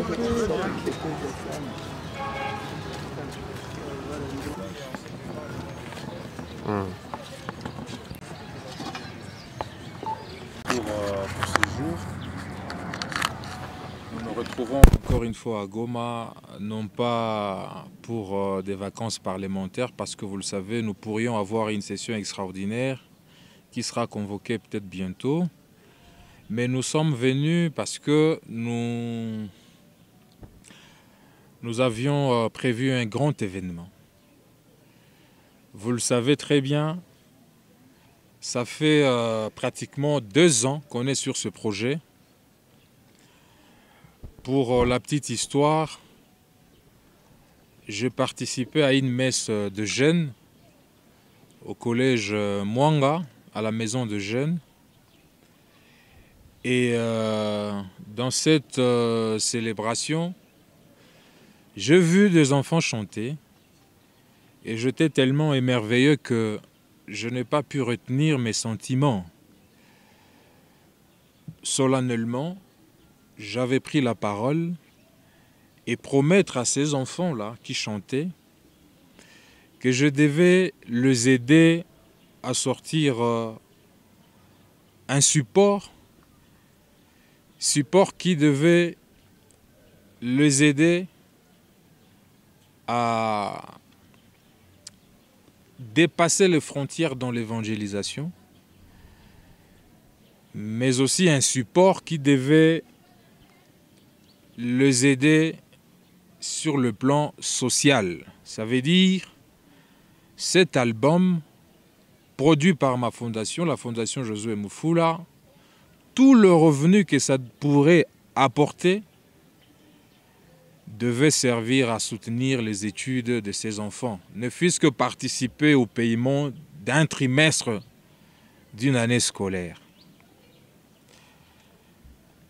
Pour ce jour, nous nous retrouvons encore une fois à Goma, non pas pour des vacances parlementaires, parce que vous le savez, nous pourrions avoir une session extraordinaire qui sera convoquée peut-être bientôt. Mais nous sommes venus parce que nous avions prévu un grand événement. Vous le savez très bien, ça fait pratiquement 2 ans qu'on est sur ce projet. Pour la petite histoire, j'ai participé à une messe de jeunes au collège Mwanga, à la maison de jeunes. Et dans cette célébration, j'ai vu des enfants chanter et j'étais tellement émerveillé que je n'ai pas pu retenir mes sentiments. Solennellement, j'avais pris la parole et promettre à ces enfants-là qui chantaient que je devais les aider à sortir un support qui devait les aider à dépasser les frontières dans l'évangélisation, mais aussi un support qui devait les aider sur le plan social. Ça veut dire, cet album, produit par ma fondation, la fondation Josué Mufula, tout le revenu que ça pourrait apporter devait servir à soutenir les études de ces enfants, ne fût-ce que participer au paiement d'un trimestre d'une année scolaire.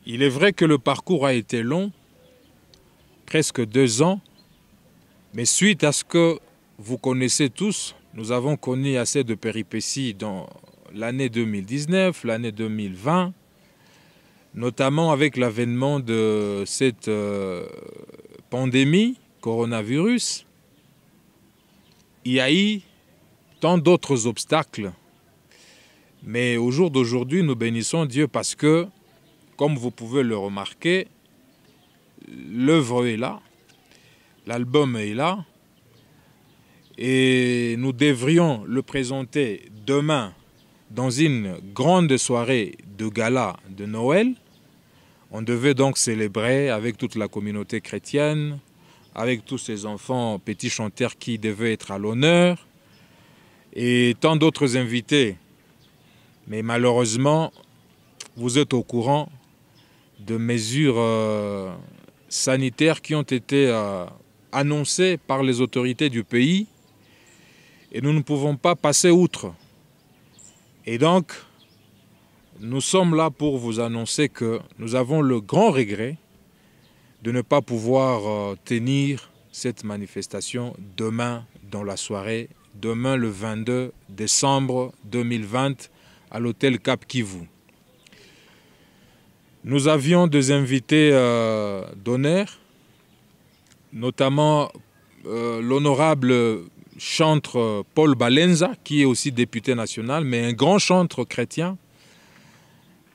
Il est vrai que le parcours a été long, presque 2 ans, mais suite à ce que vous connaissez tous, nous avons connu assez de péripéties dans l'année 2019, l'année 2020, notamment avec l'avènement de cette pandémie, coronavirus. Il y a eu tant d'autres obstacles. Mais au jour d'aujourd'hui, nous bénissons Dieu parce que, comme vous pouvez le remarquer, l'œuvre est là, l'album est là, et nous devrions le présenter demain dans une grande soirée de gala de Noël. On devait donc célébrer avec toute la communauté chrétienne, avec tous ces enfants petits chanteurs qui devaient être à l'honneur, et tant d'autres invités. Mais malheureusement, vous êtes au courant de mesures sanitaires qui ont été annoncées par les autorités du pays, et nous ne pouvons pas passer outre. Et donc, nous sommes là pour vous annoncer que nous avons le grand regret de ne pas pouvoir tenir cette manifestation demain dans la soirée, demain le 22 décembre 2020 à l'hôtel Cap Kivu. Nous avions des invités d'honneur, notamment l'honorable chantre Paul Balenza, qui est aussi député national, mais un grand chantre chrétien,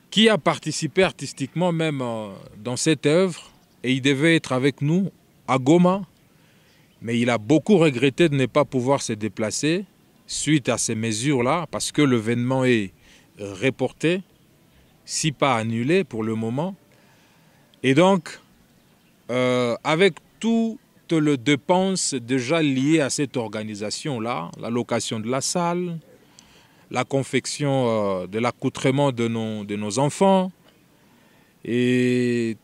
qui a participé artistiquement même dans cette œuvre, et il devait être avec nous à Goma, mais il a beaucoup regretté de ne pas pouvoir se déplacer suite à ces mesures-là, parce que l'événement est reporté, si pas annulé pour le moment. Et donc, avec toutes les dépenses déjà liées à cette organisation-là, la location de la salle, la confection de l'accoutrement de nos enfants et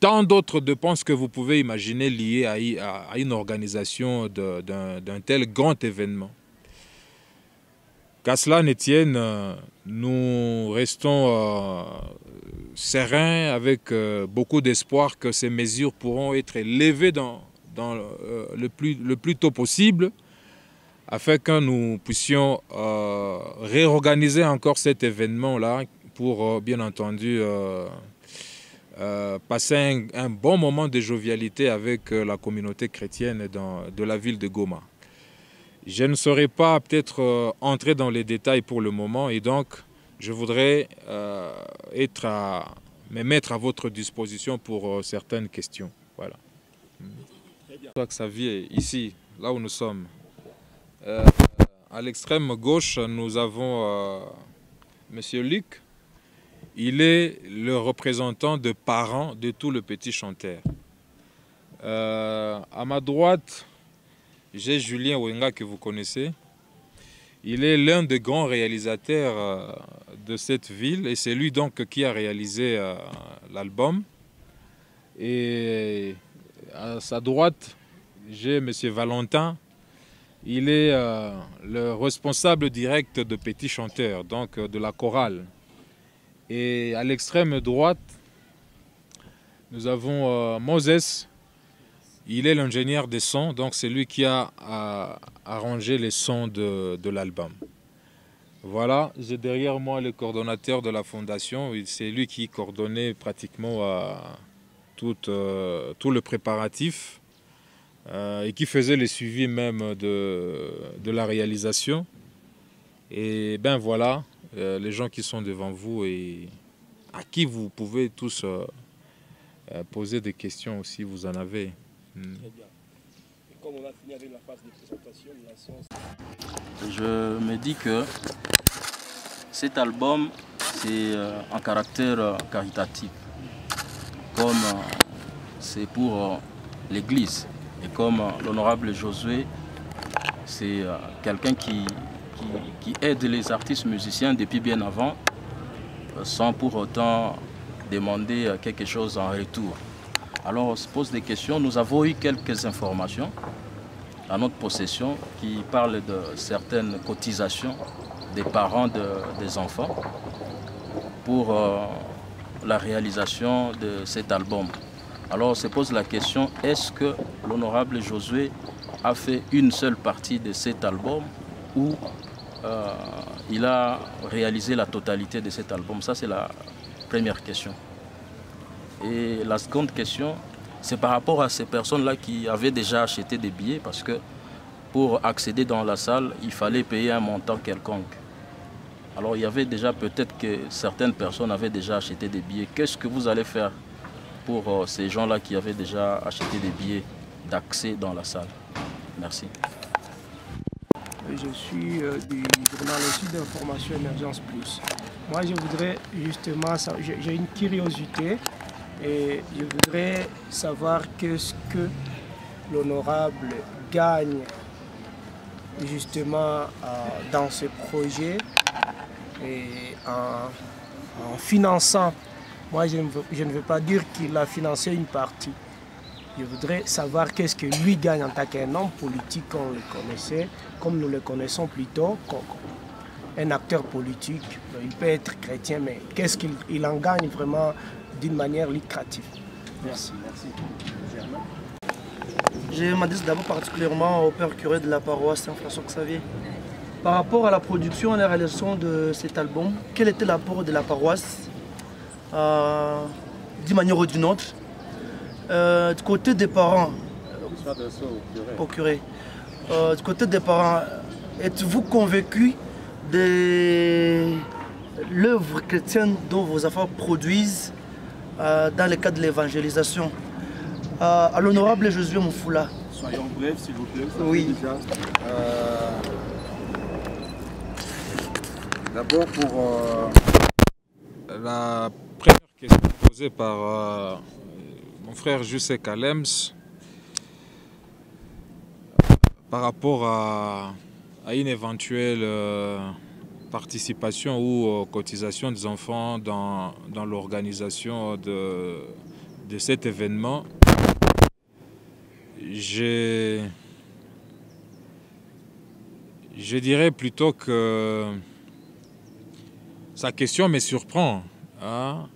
tant d'autres dépenses que vous pouvez imaginer liées à une organisation d'un tel grand événement. Qu'à cela ne tienne, nous restons sereins avec beaucoup d'espoir que ces mesures pourront être levées le plus tôt possible, afin que nous puissions réorganiser encore cet événement-là pour, bien entendu, passer un bon moment de jovialité avec la communauté chrétienne de la ville de Goma. Je ne saurais pas peut-être entrer dans les détails pour le moment et donc je voudrais me mettre à votre disposition pour certaines questions. Voilà. Toi, Xavier, ici, là où nous sommes, à l'extrême gauche, nous avons Monsieur Luc. Il est le représentant de parents de tout le Petit Chanteur. À ma droite, j'ai Julien Wenga que vous connaissez. Il est l'un des grands réalisateurs de cette ville et c'est lui donc qui a réalisé l'album. Et à sa droite, j'ai M. Valentin. Il est le responsable direct de Petit Chanteur, donc de la chorale. Et à l'extrême droite, nous avons Moses. Il est l'ingénieur des sons, donc c'est lui qui a arrangé les sons de l'album. Voilà, j'ai derrière moi le coordonnateur de la fondation. C'est lui qui coordonnait pratiquement tout le préparatif et qui faisait le suivi même de la réalisation. Et ben voilà, les gens qui sont devant vous et à qui vous pouvez tous poser des questions si vous en avez. Très bien. Et comme on a fini avec la phase de présentation, je me dis que cet album, c'est un caractère caritatif. Comme c'est pour l'Église. Et comme l'honorable Josué, c'est quelqu'un qui aide les artistes musiciens depuis bien avant, sans pour autant demander quelque chose en retour. Alors on se pose des questions. Nous avons eu quelques informations à notre possession qui parlent de certaines cotisations des parents des enfants pour la réalisation de cet album. Alors on se pose la question, est-ce que l'honorable Josué a fait une seule partie de cet album ou il a réalisé la totalité de cet album? Ça c'est la première question. Et la seconde question, c'est par rapport à ces personnes-là qui avaient déjà acheté des billets, parce que pour accéder dans la salle, il fallait payer un montant quelconque. Alors il y avait déjà peut-être que certaines personnes avaient déjà acheté des billets. Qu'est-ce que vous allez faire pour ces gens-là qui avaient déjà acheté des billets d'accès dans la salle? Merci. je suis du journal aussi d'information Émergence Plus. Moi, je voudrais justement, j'ai une curiosité et je voudrais savoir qu'est-ce que l'honorable gagne justement dans ce projet et en finançant. Moi, je ne veux pas dire qu'il a financé une partie. Je voudrais savoir qu'est-ce que lui gagne en tant qu'un homme politique, comme on le connaissait, comme nous le connaissons plutôt, comme un acteur politique. Il peut être chrétien, mais qu'est-ce qu'il en gagne vraiment d'une manière lucrative. Merci. Je m'adresse d'abord particulièrement au père curé de la paroisse Saint-François Xavier. Par rapport à la production et la réalisation de cet album, quel était l'apport de la paroisse d'une manière ou d'une autre? Du côté des parents, au curé, du côté des parents, êtes-vous convaincu de l'œuvre chrétienne dont vos enfants produisent dans le cadre de l'évangélisation? À l'honorable Josué Moufoula. Soyons brefs, s'il vous plaît. Oui. D'abord pour la première question posée par mon frère Jussé Kalems par rapport à une éventuelle participation ou cotisation des enfants dans l'organisation de cet événement. Je dirais plutôt que sa question me surprend. Hein?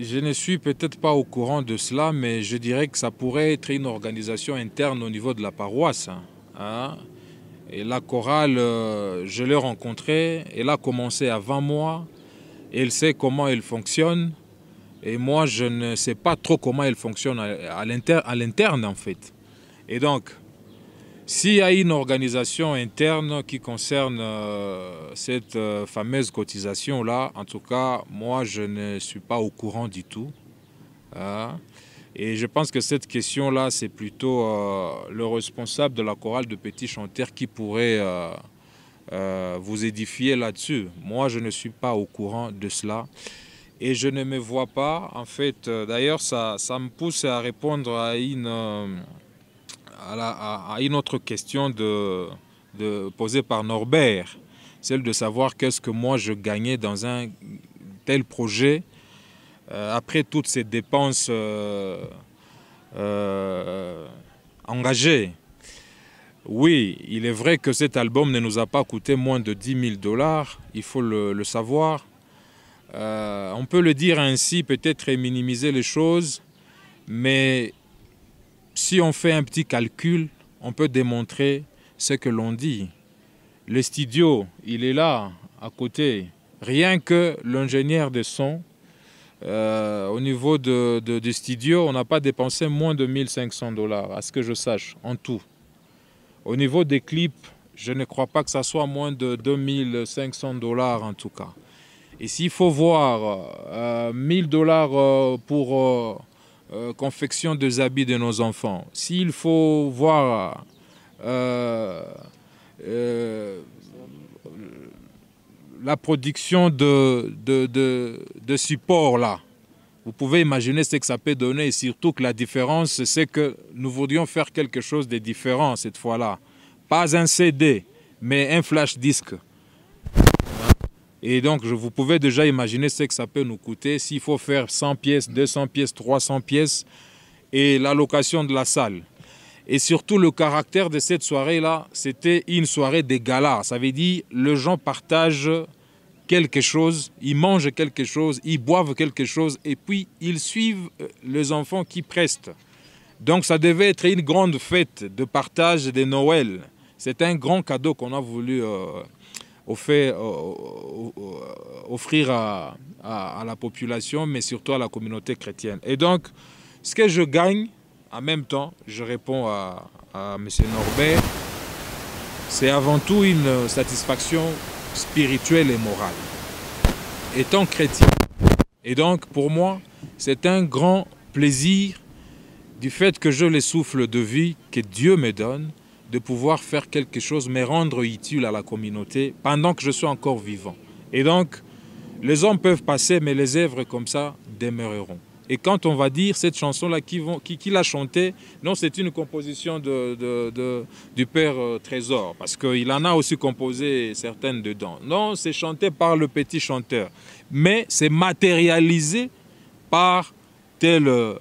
Je ne suis peut-être pas au courant de cela, mais je dirais que ça pourrait être une organisation interne au niveau de la paroisse. Hein? Et la chorale, je l'ai rencontrée, elle a commencé avant moi, elle sait comment elle fonctionne. Et moi, je ne sais pas trop comment elle fonctionne à l'interne, en fait. Et donc, s'il y a une organisation interne qui concerne cette fameuse cotisation-là, en tout cas, moi, je ne suis pas au courant du tout. Hein. Et je pense que cette question-là, c'est plutôt le responsable de la chorale de petits chanteurs qui pourrait vous édifier là-dessus. Moi, je ne suis pas au courant de cela. Et je ne me vois pas, en fait, d'ailleurs, ça me pousse à répondre à une autre question posée par Norbert, celle de savoir qu'est-ce que moi je gagnais dans un tel projet après toutes ces dépenses engagées. Oui, il est vrai que cet album ne nous a pas coûté moins de 10 000 $, il faut le savoir. On peut le dire ainsi, peut-être minimiser les choses, mais si on fait un petit calcul, on peut démontrer ce que l'on dit. Le studio, il est là, à côté. Rien que l'ingénieur de son, au niveau du studio, on n'a pas dépensé moins de 1 500 $, à ce que je sache, en tout. Au niveau des clips, je ne crois pas que ça soit moins de 2 500 $ en tout cas. Et s'il faut voir 1 000 $ pour confection des habits de nos enfants, s'il faut voir la production de support là, vous pouvez imaginer ce que ça peut donner, et surtout que la différence, c'est que nous voudrions faire quelque chose de différent cette fois-là. Pas un CD, mais un flash disque. Et donc, vous pouvez déjà imaginer ce que ça peut nous coûter s'il faut faire 100 pièces, 200 pièces, 300 pièces et l'allocation de la salle. Et surtout, le caractère de cette soirée-là, c'était une soirée de gala. Ça veut dire que les gens partagent quelque chose, ils mangent quelque chose, ils boivent quelque chose et puis ils suivent les enfants qui prestent. Donc, ça devait être une grande fête de partage de Noël. C'est un grand cadeau qu'on a voulu offrir à la population, mais surtout à la communauté chrétienne. Et donc, ce que je gagne, en même temps, je réponds à M. Norbert, c'est avant tout une satisfaction spirituelle et morale, étant chrétien. Et donc, pour moi, c'est un grand plaisir du fait que je le souffle de vie que Dieu me donne, de pouvoir faire quelque chose, me rendre utile à la communauté pendant que je suis encore vivant. Et donc, les hommes peuvent passer, mais les œuvres comme ça demeureront. Et quand on va dire cette chanson-là, qui l'a chantée, non, c'est une composition du père Trésor, parce qu'il en a aussi composé certaines dedans. Non, c'est chanté par le petit chanteur, mais c'est matérialisé par telle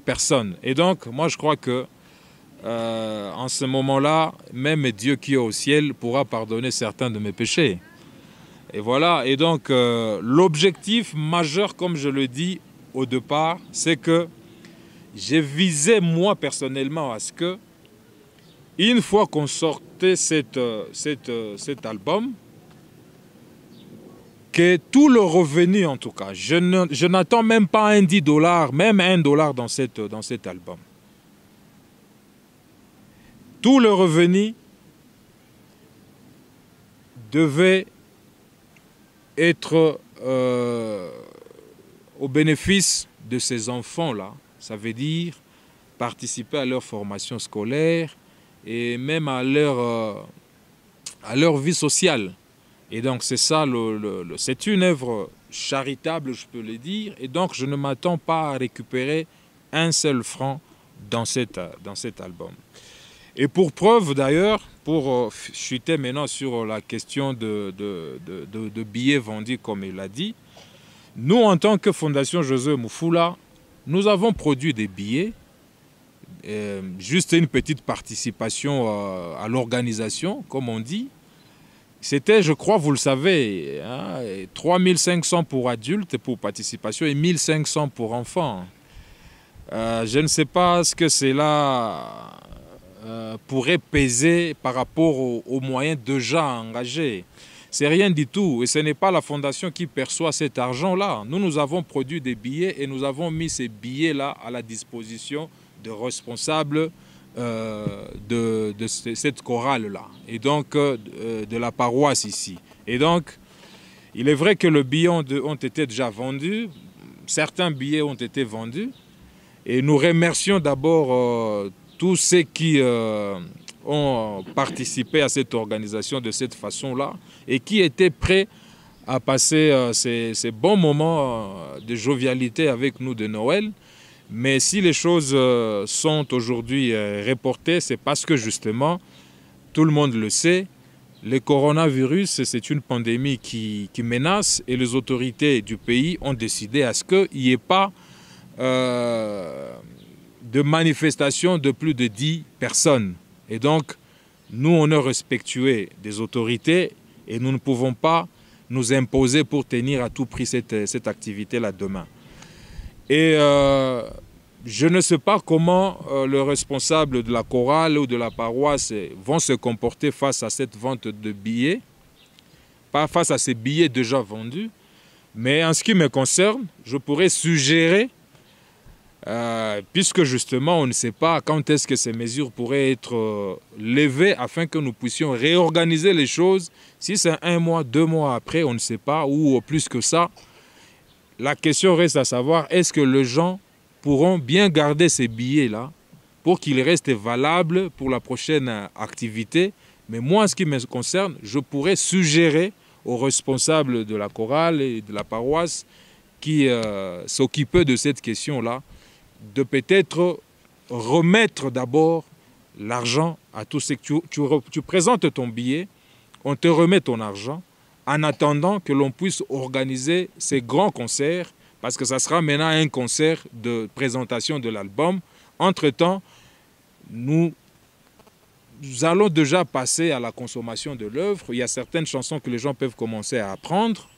personne. Et donc, moi, je crois que en ce moment-là, même Dieu qui est au ciel pourra pardonner certains de mes péchés. Et voilà, et donc l'objectif majeur, comme je le dis au départ, c'est que j'ai visé moi personnellement à ce que, une fois qu'on sortait cet album, que tout le revenu en tout cas, je n'attends même pas un 10 $, même $1 dans cet album. Tout le revenu devait être au bénéfice de ces enfants-là. Ça veut dire participer à leur formation scolaire et même à leur vie sociale. Et donc c'est ça, c'est une œuvre charitable, je peux le dire. Et donc je ne m'attends pas à récupérer un seul franc dans cet album. Et pour preuve d'ailleurs, pour chuter maintenant sur la question de billets vendus comme il l'a dit, nous en tant que Fondation José Moufoula, nous avons produit des billets, juste une petite participation à l'organisation, comme on dit. C'était, je crois, vous le savez, 3 500 pour adultes pour participation et 1 500 pour enfants. Je ne sais pas ce que c'est là pourrait peser par rapport aux moyens déjà engagés. c'est rien du tout. Et ce n'est pas la fondation qui perçoit cet argent-là. Nous avons produit des billets et nous avons mis ces billets-là à la disposition de responsables de cette chorale-là. Et donc, de la paroisse ici. Et donc, il est vrai que les billets ont été déjà vendus. Certains billets ont été vendus. Et nous remercions d'abord tous ceux qui ont participé à cette organisation de cette façon-là et qui étaient prêts à passer ces bons moments de jovialité avec nous de Noël. Mais si les choses sont aujourd'hui reportées, c'est parce que justement, tout le monde le sait, le coronavirus, c'est une pandémie qui menace et les autorités du pays ont décidé à ce qu'il n'y ait pas de manifestation de plus de 10 personnes. Et donc, nous, on est respectueux des autorités et nous ne pouvons pas nous imposer pour tenir à tout prix cette activité-là demain. Et je ne sais pas comment le responsable de la chorale ou de la paroisse vont se comporter face à cette vente de billets, pas face à ces billets déjà vendus, mais en ce qui me concerne, je pourrais suggérer, puisque justement on ne sait pas quand est-ce que ces mesures pourraient être levées afin que nous puissions réorganiser les choses. Si c'est 1 mois, 2 mois après, on ne sait pas, ou plus que ça, la question reste à savoir, est-ce que les gens pourront bien garder ces billets-là pour qu'ils restent valables pour la prochaine activité. Mais moi, en ce qui me concerne, je pourrais suggérer aux responsables de la chorale et de la paroisse qui s'occupaient de cette question-là de peut-être remettre d'abord l'argent à tous ceux que tu présentes ton billet, on te remet ton argent en attendant que l'on puisse organiser ces grands concerts, parce que ça sera maintenant un concert de présentation de l'album. Entre-temps, nous allons déjà passer à la consommation de l'œuvre. Il y a certaines chansons que les gens peuvent commencer à apprendre.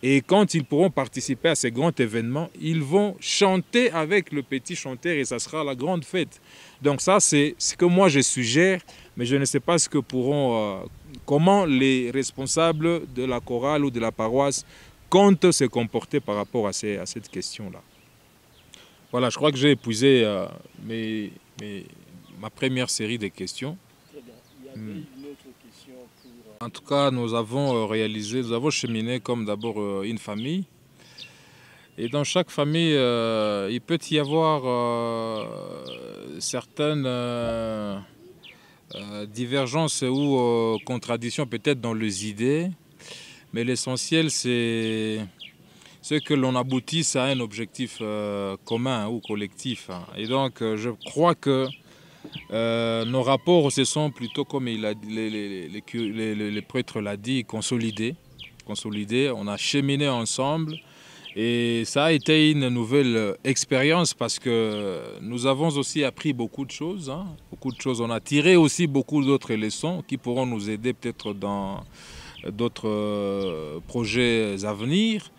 Et quand ils pourront participer à ces grands événements, ils vont chanter avec le petit chanteur et ça sera la grande fête. Donc ça, c'est ce que moi je suggère, mais je ne sais pas comment les responsables de la chorale ou de la paroisse comptent se comporter par rapport à cette question-là. Voilà, je crois que j'ai épuisé ma première série de questions. Très bien. Il y avait une autre question pour... En tout cas, nous avons cheminé comme d'abord une famille. Et dans chaque famille, il peut y avoir certaines divergences ou contradictions peut-être dans les idées. Mais l'essentiel, c'est que l'on aboutisse à un objectif commun ou collectif. Et donc, je crois que nos rapports se sont plutôt, comme les prêtres l'ont dit, consolidés. On a cheminé ensemble et ça a été une nouvelle expérience parce que nous avons aussi appris beaucoup de choses. On a tiré aussi beaucoup d'autres leçons qui pourront nous aider peut-être dans d'autres projets à venir.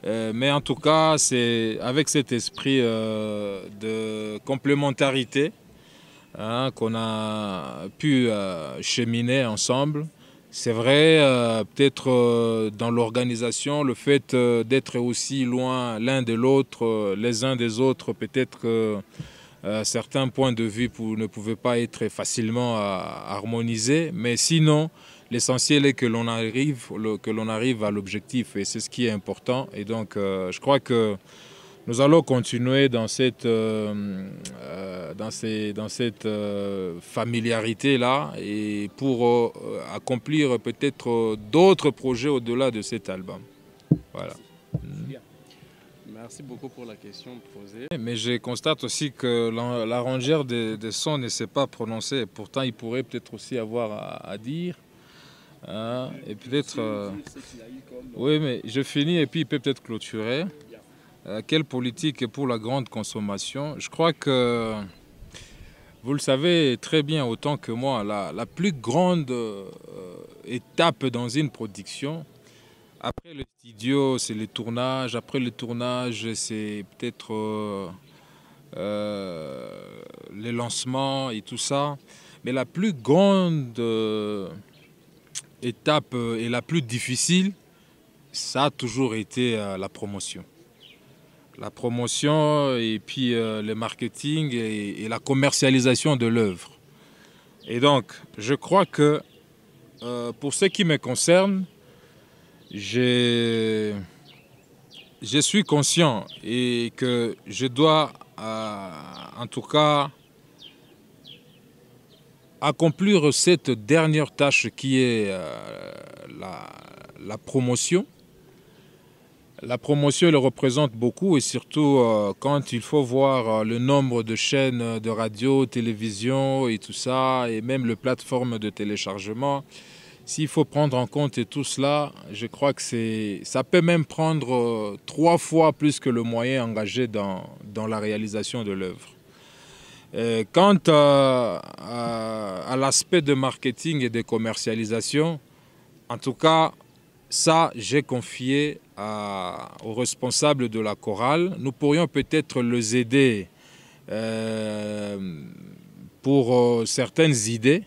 Mais en tout cas, c'est avec cet esprit de complémentarité qu'on a pu cheminer ensemble. C'est vrai, peut-être dans l'organisation, le fait d'être aussi loin l'un de l'autre, les uns des autres, peut-être que certains points de vue ne pouvaient pas être facilement harmonisés. Mais sinon, l'essentiel est que l'on arrive à l'objectif et c'est ce qui est important. Et donc, je crois que nous allons continuer dans cette familiarité-là et pour accomplir peut-être d'autres projets au-delà de cet album. Voilà. Bien. Merci beaucoup pour la question posée. Mais je constate aussi que l'arrangeur des sons ne s'est pas prononcé. Pourtant, il pourrait peut-être aussi avoir à dire. Et peut-être... Oui, mais je finis et puis il peut peut-être clôturer. Quelle politique pour la grande consommation? Je crois que vous le savez très bien autant que moi, la plus grande étape dans une production, après le studio, c'est le tournage. Après le tournage, c'est peut-être les lancements et tout ça. Mais la plus grande étape et la plus difficile, ça a toujours été la promotion. La promotion et puis le marketing et la commercialisation de l'œuvre. Et donc, je crois que pour ce qui me concerne, je suis conscient et que je dois en tout cas accomplir cette dernière tâche qui est la promotion. La promotion, elle représente beaucoup et surtout quand il faut voir le nombre de chaînes de radio, télévision et tout ça, et même les plateformes de téléchargement. S'il faut prendre en compte tout cela, je crois que ça peut même prendre 3 fois plus que le moyen engagé dans la réalisation de l'œuvre. Quant à l'aspect de marketing et de commercialisation, en tout cas, ça, j'ai confié aux responsables de la chorale. Nous pourrions peut-être les aider pour certaines idées,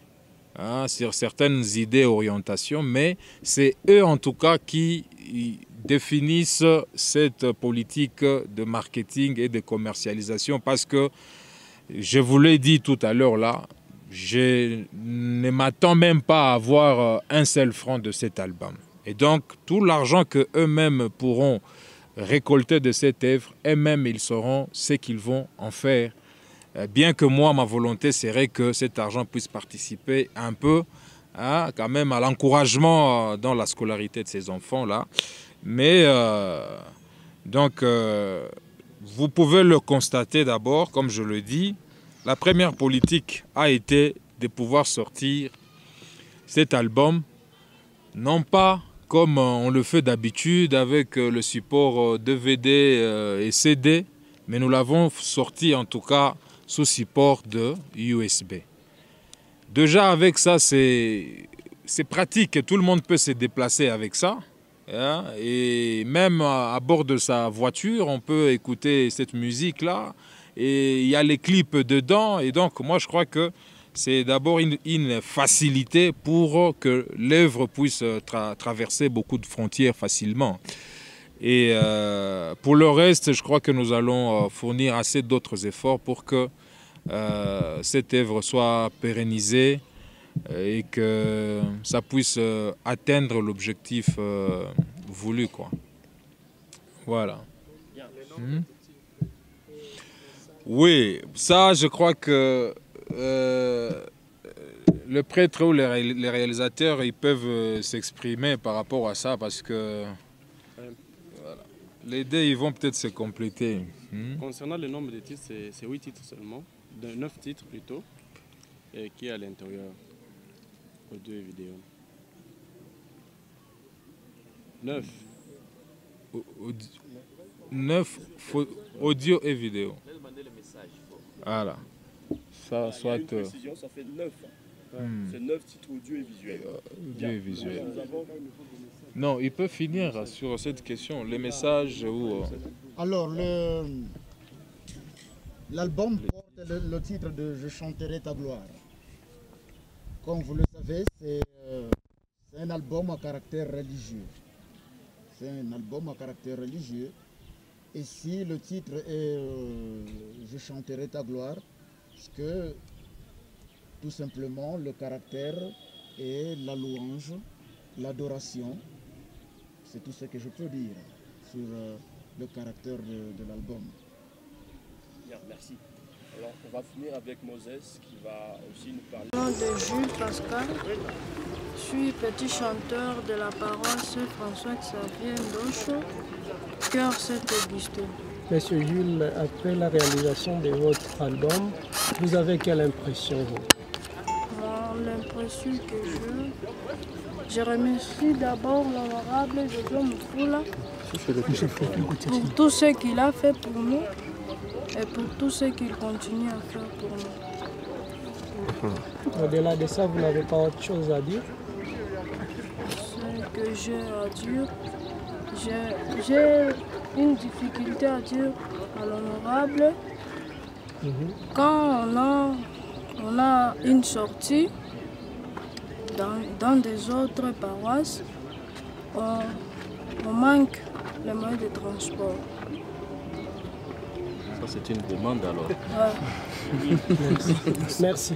sur certaines idées orientations, mais c'est eux en tout cas qui définissent cette politique de marketing et de commercialisation parce que, je vous l'ai dit tout à l'heure là, je ne m'attends même pas à avoir un seul franc de cet album. Et donc, tout l'argent qu'eux-mêmes pourront récolter de cette œuvre, eux-mêmes, ils sauront ce qu'ils vont en faire. Bien que moi, ma volonté serait que cet argent puisse participer un peu quand même à l'encouragement dans la scolarité de ces enfants-là. Mais donc, vous pouvez le constater d'abord, comme je le dis, la première politique a été de pouvoir sortir cet album, non pas comme on le fait d'habitude avec le support DVD et CD, mais nous l'avons sorti en tout cas sous support de USB. Déjà avec ça, c'est pratique, tout le monde peut se déplacer avec ça. Et même à bord de sa voiture, on peut écouter cette musique-là. Et il y a les clips dedans. Et donc, moi, je crois que c'est d'abord une facilité pour que l'œuvre puisse traverser beaucoup de frontières facilement. Et pour le reste, je crois que nous allons fournir assez d'autres efforts pour que cette œuvre soit pérennisée et que ça puisse atteindre l'objectif voulu, quoi. Voilà. Oui, ça, je crois que le prêtre ou les réalisateurs, ils peuvent s'exprimer par rapport à ça parce que voilà, les deux, ils vont peut-être se compléter. Concernant le nombre de titres, c'est 8 titres seulement, 9 titres plutôt, qui est à l'intérieur, audio et vidéo. 9. 9 audio et vidéo. Voilà. Ça, soit. Précision, ça fait 9. C'est 9 titres audio et visuels. Audio et visuel. Non, il peut finir sur cette question. Les messages ou. Alors, l'album porte le titre de Je chanterai ta gloire. Comme vous le savez, c'est un album à caractère religieux. C'est un album à caractère religieux. Et si le titre est Je chanterai ta gloire, parce que tout simplement le caractère est la louange, l'adoration. C'est tout ce que je peux dire sur le caractère de l'album. Bien, merci. Alors, on va finir avec Moses qui va aussi nous parler. Au nom de Jules Pascal, je suis petit chanteur de la paroisse François-Xavier Ndocho, cœur Saint-Augustin. Monsieur Jules, après la réalisation de votre album, vous avez quelle impression vous? L'impression que je remercie d'abord l'honorable Jojo Moufoula pour tout ce qu'il a fait pour nous et pour tout ce qu'il continue à faire pour nous. Au-delà de ça, vous n'avez pas autre chose à dire? Ce que j'ai à dire, j'ai une difficulté à dire à l'honorable. Quand on a une sortie, dans des autres paroisses, on manque les moyens de transport. Ça, c'est une demande alors. Ouais. Merci.